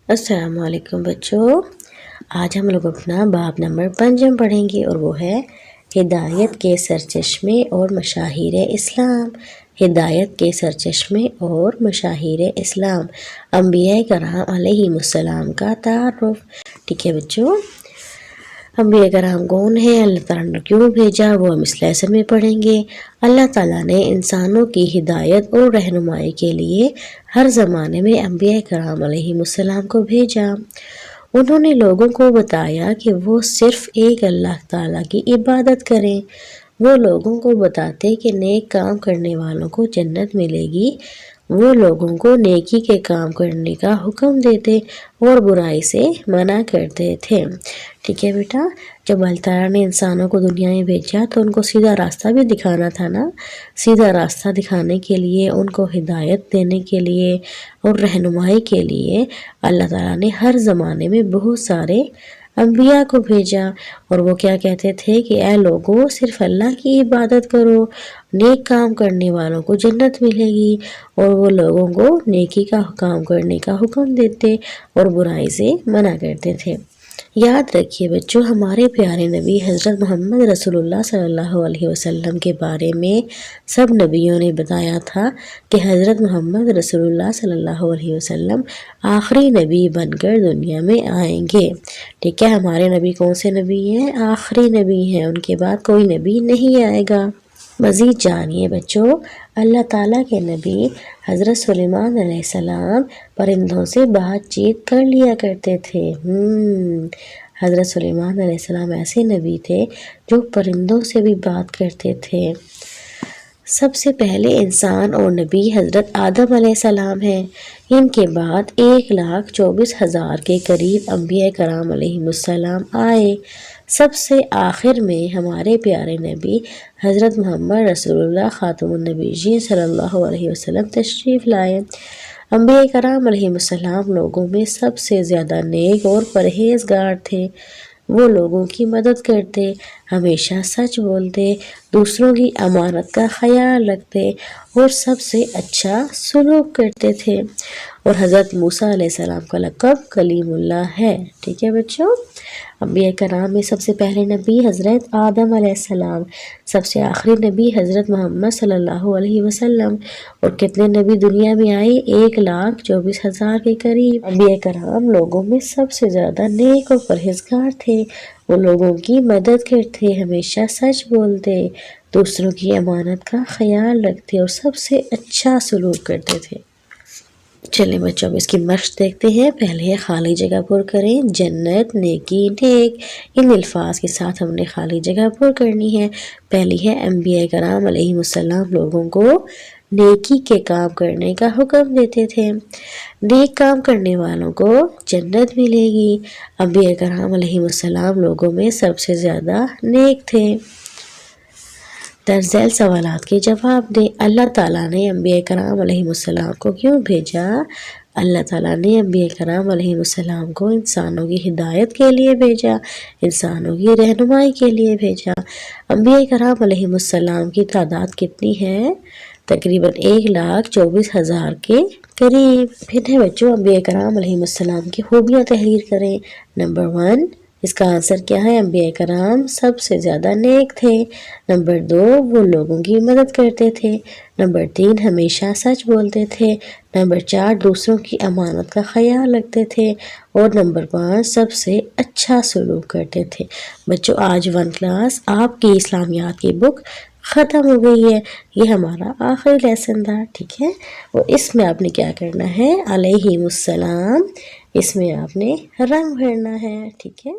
السلام علیکم بچوں، آج ہم لوگ اپنا باب نمبر 5 پڑھیں گے اور وہ ہے ہدایت کے سرچشمے اور مشاہیر اسلام۔ ہدایت کے سرچشمے اور مشاہیر اسلام، انبیاء کرام علیہ السلام کا تعارف۔ ٹھیک ہے بچوں، انبیاء کرام کون ہیں، اللہ تعالیٰ نے کیوں بھیجا، وہ ہم اس لیسن میں پڑھیں گے۔ اللہ تعالیٰ نے انسانوں کی ہدایت اور رہنمائی کے لیے ہر زمانے میں انبیاء کرام علیہ السلام کو بھیجا۔ انہوں نے لوگوں کو بتایا کہ وہ صرف ایک اللہ تعالیٰ کی عبادت کریں۔ وہ لوگوں کو بتاتے کہ نیک کام کرنے والوں کو جنت ملے گی۔ وہ لوگوں کو نیکی کے کام کرنے کا حکم دیتے اور برائی سے منع کرتے تھے۔ ٹھیک ہے بیٹا، جب اللہ تعالیٰ نے انسانوں کو دنیا میں بھیجا تو ان کو سیدھا راستہ بھی دکھانا تھا نا۔ سیدھا راستہ دکھانے کے لیے، ان کو ہدایت دینے کے لیے اور رہنمائی کے لیے اللہ تعالیٰ نے ہر زمانے میں بہت سارے انبیاء کو بھیجا۔ اور وہ کیا کہتے تھے کہ اے لوگوں، صرف اللہ کی عبادت کرو، نیک کام کرنے والوں کو جنت ملے گی۔ اور وہ لوگوں کو نیکی کا کام کرنے کا حکم دیتے اور برائی سے منع کرتے تھے۔ یاد رکھیے بچوں، ہمارے پیارے نبی حضرت محمد رسول اللہ صلی اللہ علیہ وسلم کے بارے میں سب نبیوں نے بتایا تھا کہ حضرت محمد رسول اللہ صلی اللہ علیہ وسلم آخری نبی بن کر دنیا میں آئیں گے۔ ٹھیک ہے، ہمارے نبی کون سے نبی ہیں؟ آخری نبی ہیں، ان کے بعد کوئی نبی نہیں آئے گا۔ مزید جانیے بچوں، اللہ تعالیٰ کے نبی حضرت سلیمان علیہ السلام پرندوں سے بات چیت کر لیا کرتے تھے۔ حضرت سلیمان علیہ السلام ایسے نبی تھے جو پرندوں سے بھی بات کرتے تھے۔ سب سے پہلے انسان اور نبی حضرت آدم علیہ السلام ہیں۔ ان کے بعد 1,24,000 کے قریب انبیاء کرام علیہ السلام آئے۔ سب سے آخر میں ہمارے پیارے نبی حضرت محمد رسول اللہ خاتم النبیین صلی اللہ علیہ وسلم تشریف لائے۔ انبیاء کرام علیہ السلام لوگوں میں سب سے زیادہ نیک اور پرہیزگار تھے۔ وہ لوگوں کی مدد کرتے، ہمیشہ سچ بولتے، دوسروں کی امانت کا خیال رکھتے اور سب سے اچھا سلوک کرتے تھے۔ اور حضرت موسیٰ علیہ السلام کا لقب کلیم اللہ ہے۔ ٹھیک ہے بچوں، انبیاء کرام میں سب سے پہلے نبی حضرت آدم علیہ السلام، سب سے آخری نبی حضرت محمد صلی اللہ علیہ وسلم۔ اور کتنے نبی دنیا میں آئے؟ 1,24,000 کے قریب۔ انبیاء کرام لوگوں میں سب سے زیادہ نیک اور پرہیزگار تھے۔ وہ لوگوں کی مدد کرتے، ہمیشہ سچ بولتے، دوسروں کی امانت کا خیال رکھتے اور سب سے اچھا سلوک کرتے تھے۔ چلیں بچوں، اب اس کی مشق دیکھتے ہیں۔ پہلے ہے خالی جگہ پر کریں، جنت، نیکی، نیک، ان الفاظ کے ساتھ ہم نے خالی جگہ پر کرنی ہے۔ پہلی ہے انبیاء کرام علیہ السلام لوگوں کو نیکی کے کام کرنے کا حکم دیتے تھے۔ نیک کام کرنے والوں کو جنت ملے گی۔ انبیاء کرام علیہ السلام لوگوں میں سب سے زیادہ نیک تھے۔ درج ذیل سوالات کے جواب دیں۔ اللہ تعالیٰ نے انبیاء کرام علیہ السلام کو کیوں بھیجا؟ اللہ تعالیٰ نے انبیاء کرام علیہ السلام کو انسانوں کی ہدایت کے لیے بھیجا، انسانوں کی رہنمائی کے لیے بھیجا۔ انبیاء کرام علیہ السلام کی تعداد کتنی ہے؟ تقریباً 1,24,000 کے قریب۔ پھر ہے بچوں، انبیاء کرام علیہ السلام کی خوبیاں تحریر کریں۔ نمبر 1، اس کا آنسر کیا ہے؟ انبیاء کرام سب سے زیادہ نیک تھے۔ نمبر 2، وہ لوگوں کی مدد کرتے تھے۔ نمبر 3، ہمیشہ سچ بولتے تھے۔ نمبر 4، دوسروں کی امانت کا خیال رکھتے تھے۔ اور نمبر 5، سب سے اچھا سلوک کرتے تھے۔ بچوں، آج 1 کلاس آپ کی اسلامیات کی بک ختم ہو گئی ہے۔ یہ ہمارا آخری لیسن تھا، ٹھیک ہے۔ اور اس میں آپ نے کیا کرنا ہے؟ علیہ السلام، اس میں آپ نے رنگ بھرنا ہے، ٹھیک ہے۔